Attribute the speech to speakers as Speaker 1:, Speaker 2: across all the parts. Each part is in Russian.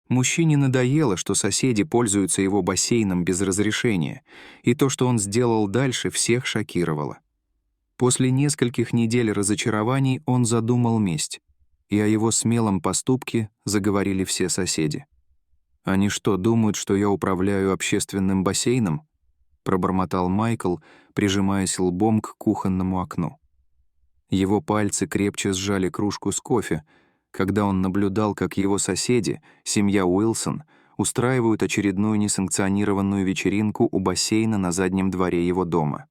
Speaker 1: Мужчине надоело, что соседи пользуются его бассейном без разрешения, и то, что он сделал дальше, всех шокировало. После нескольких недель разочарований он задумал месть, и о его смелом поступке заговорили все соседи. «Они что, думают, что я управляю общественным бассейном?» — пробормотал Майкл, прижимаясь лбом к кухонному окну. Его пальцы крепче сжали кружку с кофе, когда он наблюдал, как его соседи, семья Уилсон, устраивают очередную несанкционированную вечеринку у бассейна на заднем дворе его дома.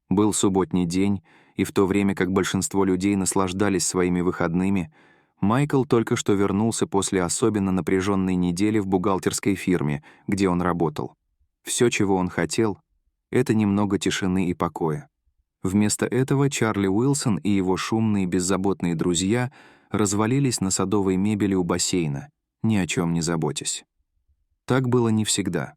Speaker 1: Был субботний день, и в то время как большинство людей наслаждались своими выходными, Майкл только что вернулся после особенно напряженной недели в бухгалтерской фирме, где он работал. Все, чего он хотел, — это немного тишины и покоя. Вместо этого Чарли Уилсон и его шумные беззаботные друзья развалились на садовой мебели у бассейна, ни о чем не заботясь. Так было не всегда.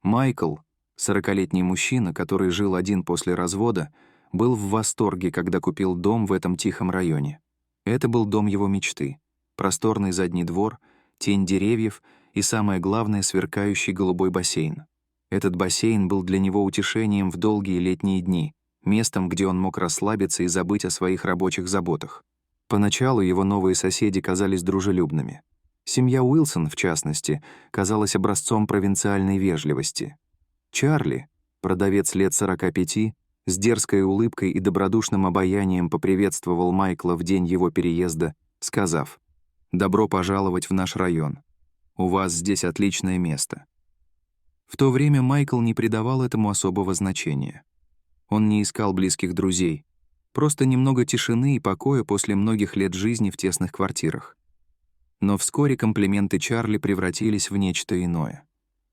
Speaker 1: Майкл, 40-летний мужчина, который жил один после развода, был в восторге, когда купил дом в этом тихом районе. Это был дом его мечты. Просторный задний двор, тень деревьев и, самое главное, сверкающий голубой бассейн. Этот бассейн был для него утешением в долгие летние дни, местом, где он мог расслабиться и забыть о своих рабочих заботах. Поначалу его новые соседи казались дружелюбными. Семья Уилсон, в частности, казалась образцом провинциальной вежливости. Чарли, продавец лет 45, с дерзкой улыбкой и добродушным обаянием поприветствовал Майкла в день его переезда, сказав: «Добро пожаловать в наш район. У вас здесь отличное место». В то время Майкл не придавал этому особого значения. Он не искал близких друзей, просто немного тишины и покоя после многих лет жизни в тесных квартирах. Но вскоре комплименты Чарли превратились в нечто иное.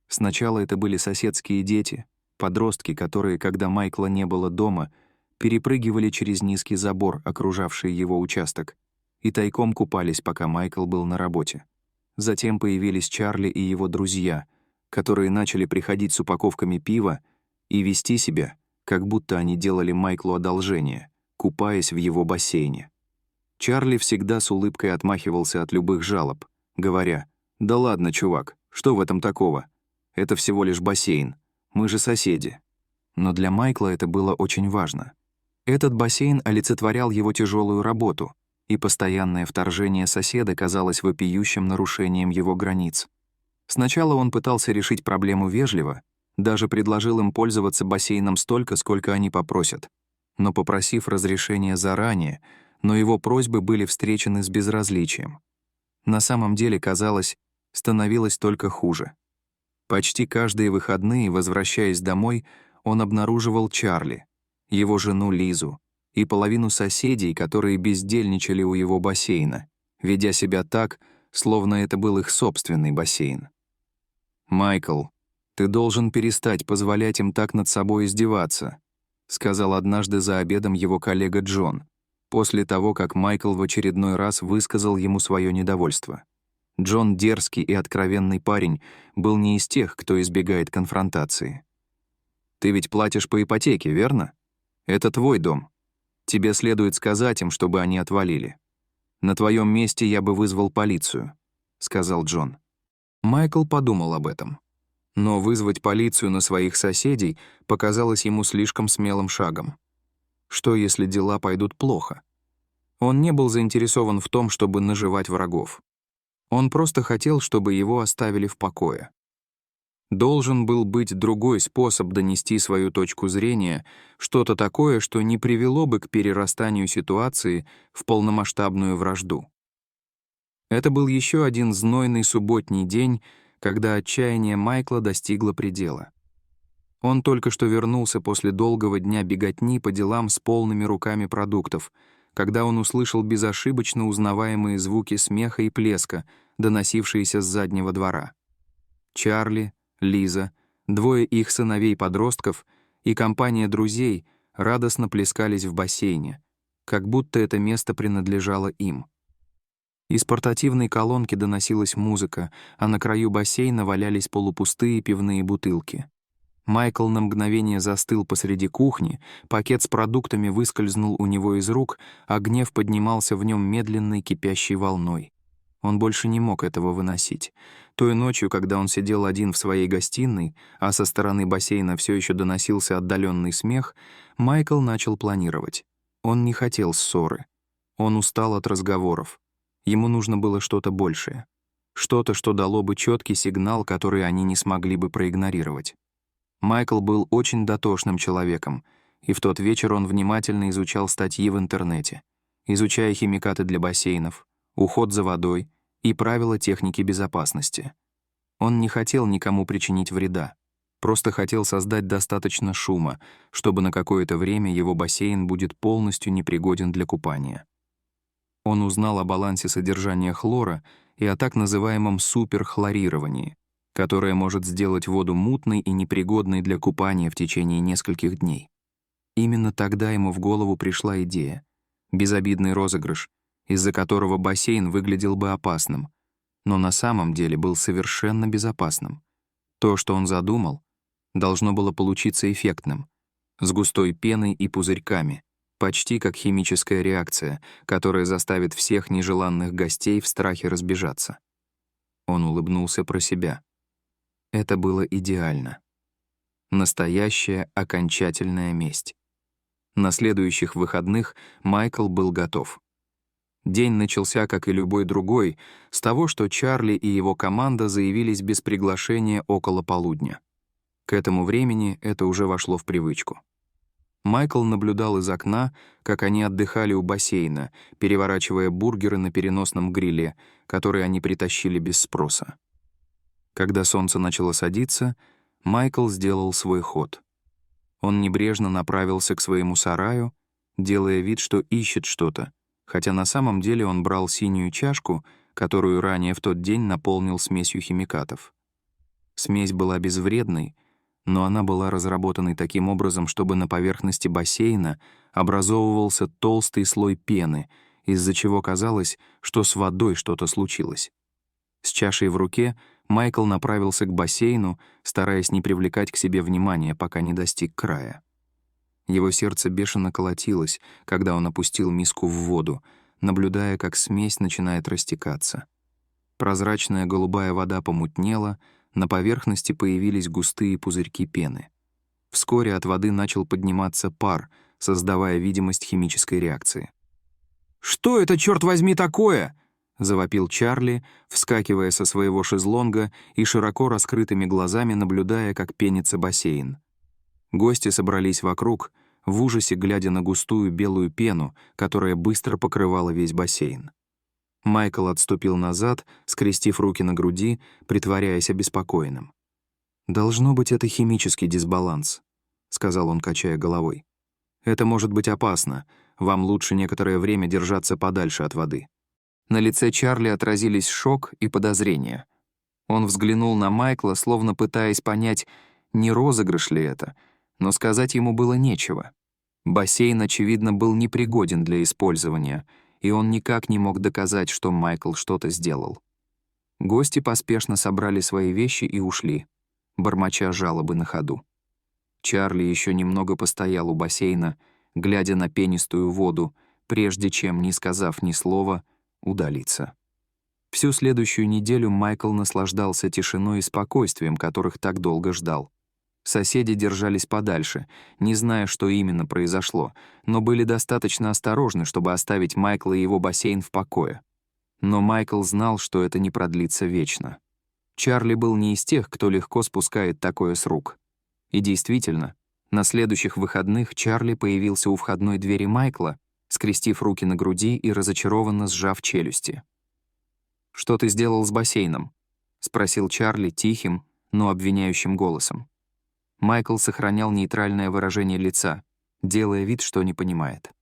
Speaker 1: Сначала это были соседские дети, подростки, которые, когда Майкла не было дома, перепрыгивали через низкий забор, окружавший его участок, и тайком купались, пока Майкл был на работе. Затем появились Чарли и его друзья, которые начали приходить с упаковками пива и вести себя, как будто они делали Майклу одолжение, купаясь в его бассейне. Чарли всегда с улыбкой отмахивался от любых жалоб, говоря: «Да ладно, чувак, что в этом такого? Это всего лишь бассейн, мы же соседи». Но для Майкла это было очень важно. Этот бассейн олицетворял его тяжелую работу, и постоянное вторжение соседа казалось вопиющим нарушением его границ. Сначала он пытался решить проблему вежливо, даже предложил им пользоваться бассейном столько, сколько они попросят. Но попросив разрешения заранее, но его просьбы были встречены с безразличием. На самом деле, казалось, становилось только хуже. Почти каждые выходные, возвращаясь домой, он обнаруживал Чарли, его жену Лизу и половину соседей, которые бездельничали у его бассейна, ведя себя так, словно это был их собственный бассейн. «Майкл, ты должен перестать позволять им так над собой издеваться», сказал однажды за обедом его коллега Джон, после того, как Майкл в очередной раз высказал ему свое недовольство. Джон, дерзкий и откровенный парень, был не из тех, кто избегает конфронтации. «Ты ведь платишь по ипотеке, верно? Это твой дом. Тебе следует сказать им, чтобы они отвалили. На твоем месте я бы вызвал полицию», — сказал Джон. Майкл подумал об этом. Но вызвать полицию на своих соседей показалось ему слишком смелым шагом. Что, если дела пойдут плохо? Он не был заинтересован в том, чтобы наживать врагов. Он просто хотел, чтобы его оставили в покое. Должен был быть другой способ донести свою точку зрения, что-то такое, что не привело бы к перерастанию ситуации в полномасштабную вражду. Это был еще один знойный субботний день, когда отчаяние Майкла достигло предела. Он только что вернулся после долгого дня беготни по делам с полными руками продуктов, когда он услышал безошибочно узнаваемые звуки смеха и плеска, доносившиеся с заднего двора. Чарли, Лиза, двое их сыновей-подростков и компания друзей радостно плескались в бассейне, как будто это место принадлежало им. Из портативной колонки доносилась музыка, а на краю бассейна валялись полупустые пивные бутылки. Майкл на мгновение застыл посреди кухни, пакет с продуктами выскользнул у него из рук, а гнев поднимался в нем медленной кипящей волной. Он больше не мог этого выносить. Той ночью, когда он сидел один в своей гостиной, а со стороны бассейна все еще доносился отдаленный смех, Майкл начал планировать. Он не хотел ссоры. Он устал от разговоров. Ему нужно было что-то большее. Что-то, что дало бы четкий сигнал, который они не смогли бы проигнорировать. Майкл был очень дотошным человеком, и в тот вечер он внимательно изучал статьи в интернете, изучая химикаты для бассейнов, уход за водой и правила техники безопасности. Он не хотел никому причинить вреда, просто хотел создать достаточно шума, чтобы на какое-то время его бассейн будет полностью непригоден для купания. Он узнал о балансе содержания хлора и о так называемом суперхлорировании, которое может сделать воду мутной и непригодной для купания в течение нескольких дней. Именно тогда ему в голову пришла идея — безобидный розыгрыш, из-за которого бассейн выглядел бы опасным, но на самом деле был совершенно безопасным. То, что он задумал, должно было получиться эффектным, с густой пеной и пузырьками, почти как химическая реакция, которая заставит всех нежеланных гостей в страхе разбежаться. Он улыбнулся про себя. Это было идеально. Настоящая окончательная месть. На следующих выходных Майкл был готов. День начался, как и любой другой, с того, что Чарли и его команда заявились без приглашения около полудня. К этому времени это уже вошло в привычку. Майкл наблюдал из окна, как они отдыхали у бассейна, переворачивая бургеры на переносном гриле, который они притащили без спроса. Когда солнце начало садиться, Майкл сделал свой ход. Он небрежно направился к своему сараю, делая вид, что ищет что-то, хотя на самом деле он брал синюю чашку, которую ранее в тот день наполнил смесью химикатов. Смесь была безвредной, но она была разработанной таким образом, чтобы на поверхности бассейна образовывался толстый слой пены, из-за чего казалось, что с водой что-то случилось. С чашей в руке Майкл направился к бассейну, стараясь не привлекать к себе внимания, пока не достиг края. Его сердце бешено колотилось, когда он опустил миску в воду, наблюдая, как смесь начинает растекаться. Прозрачная голубая вода помутнела, на поверхности появились густые пузырьки пены. Вскоре от воды начал подниматься пар, создавая видимость химической реакции. «Что это, черт возьми, такое?» — завопил Чарли, вскакивая со своего шезлонга и широко раскрытыми глазами наблюдая, как пенится бассейн. Гости собрались вокруг, в ужасе глядя на густую белую пену, которая быстро покрывала весь бассейн. Майкл отступил назад, скрестив руки на груди, притворяясь обеспокоенным. «Должно быть, это химический дисбаланс», — сказал он, качая головой. «Это может быть опасно. Вам лучше некоторое время держаться подальше от воды». На лице Чарли отразились шок и подозрение. Он взглянул на Майкла, словно пытаясь понять, не розыгрыш ли это, но сказать ему было нечего. Бассейн, очевидно, был непригоден для использования, и он никак не мог доказать, что Майкл что-то сделал. Гости поспешно собрали свои вещи и ушли, бормоча жалобы на ходу. Чарли еще немного постоял у бассейна, глядя на пенистую воду, прежде чем, не сказав ни слова, удалиться. Всю следующую неделю Майкл наслаждался тишиной и спокойствием, которых так долго ждал. Соседи держались подальше, не зная, что именно произошло, но были достаточно осторожны, чтобы оставить Майкла и его бассейн в покое. Но Майкл знал, что это не продлится вечно. Чарли был не из тех, кто легко спускает такое с рук. И действительно, на следующих выходных Чарли появился у входной двери Майкла, скрестив руки на груди и разочарованно сжав челюсти. «Что ты сделал с бассейном?» — спросил Чарли тихим, но обвиняющим голосом. Майкл сохранял нейтральное выражение лица, делая вид, что не понимает.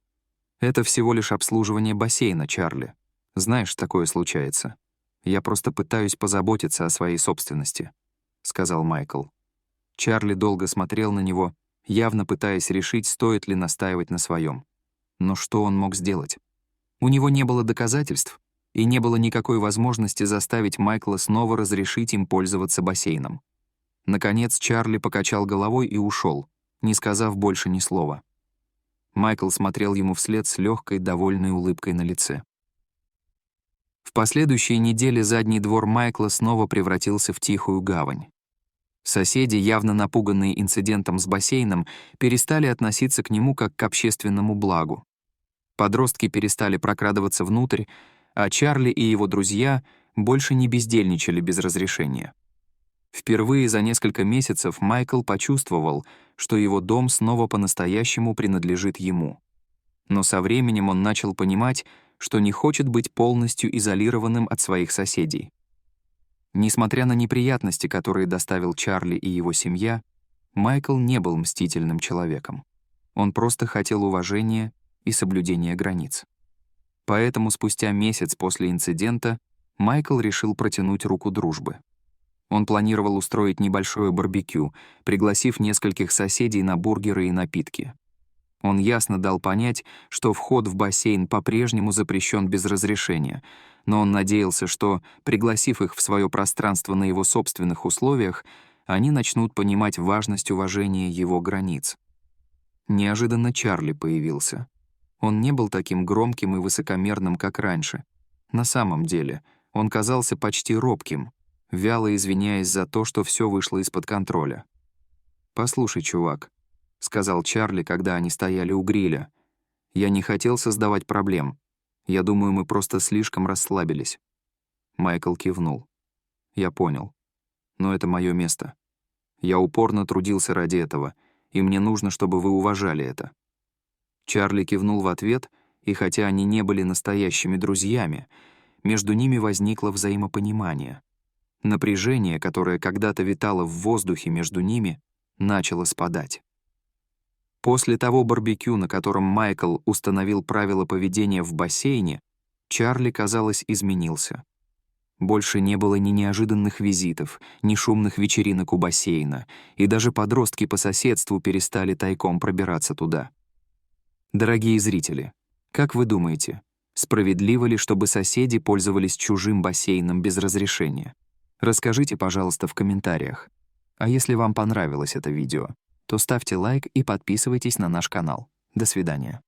Speaker 1: «Это всего лишь обслуживание бассейна, Чарли. Знаешь, такое случается. Я просто пытаюсь позаботиться о своей собственности», — сказал Майкл. Чарли долго смотрел на него, явно пытаясь решить, стоит ли настаивать на своем. Но что он мог сделать? У него не было доказательств, и не было никакой возможности заставить Майкла снова разрешить им пользоваться бассейном. Наконец Чарли покачал головой и ушел, не сказав больше ни слова. Майкл смотрел ему вслед с легкой, довольной улыбкой на лице. В последующие недели задний двор Майкла снова превратился в тихую гавань. Соседи, явно напуганные инцидентом с бассейном, перестали относиться к нему как к общественному благу. Подростки перестали прокрадываться внутрь, а Чарли и его друзья больше не бездельничали без разрешения. Впервые за несколько месяцев Майкл почувствовал, что его дом снова по-настоящему принадлежит ему. Но со временем он начал понимать, что не хочет быть полностью изолированным от своих соседей. Несмотря на неприятности, которые доставил Чарли и его семья, Майкл не был мстительным человеком. Он просто хотел уважения и соблюдения границ. Поэтому спустя месяц после инцидента Майкл решил протянуть руку дружбы. Он планировал устроить небольшое барбекю, пригласив нескольких соседей на бургеры и напитки. Он ясно дал понять, что вход в бассейн по-прежнему запрещен без разрешения, но он надеялся, что, пригласив их в свое пространство на его собственных условиях, они начнут понимать важность уважения его границ. Неожиданно Чарли появился. Он не был таким громким и высокомерным, как раньше. На самом деле, он казался почти робким, вяло извиняясь за то, что все вышло из-под контроля. «Послушай, чувак», — сказал Чарли, когда они стояли у гриля, «я не хотел создавать проблем. Я думаю, мы просто слишком расслабились». Майкл кивнул. «Я понял. Но это мое место. Я упорно трудился ради этого, и мне нужно, чтобы вы уважали это». Чарли кивнул в ответ, и хотя они не были настоящими друзьями, между ними возникло взаимопонимание. Напряжение, которое когда-то витало в воздухе между ними, начало спадать. После того барбекю, на котором Майкл установил правила поведения в бассейне, Чарли, казалось, изменился. Больше не было ни неожиданных визитов, ни шумных вечеринок у бассейна, и даже подростки по соседству перестали тайком пробираться туда. Дорогие зрители, как вы думаете, справедливо ли, чтобы соседи пользовались чужим бассейном без разрешения? Расскажите, пожалуйста, в комментариях. А если вам понравилось это видео, то ставьте лайк и подписывайтесь на наш канал. До свидания.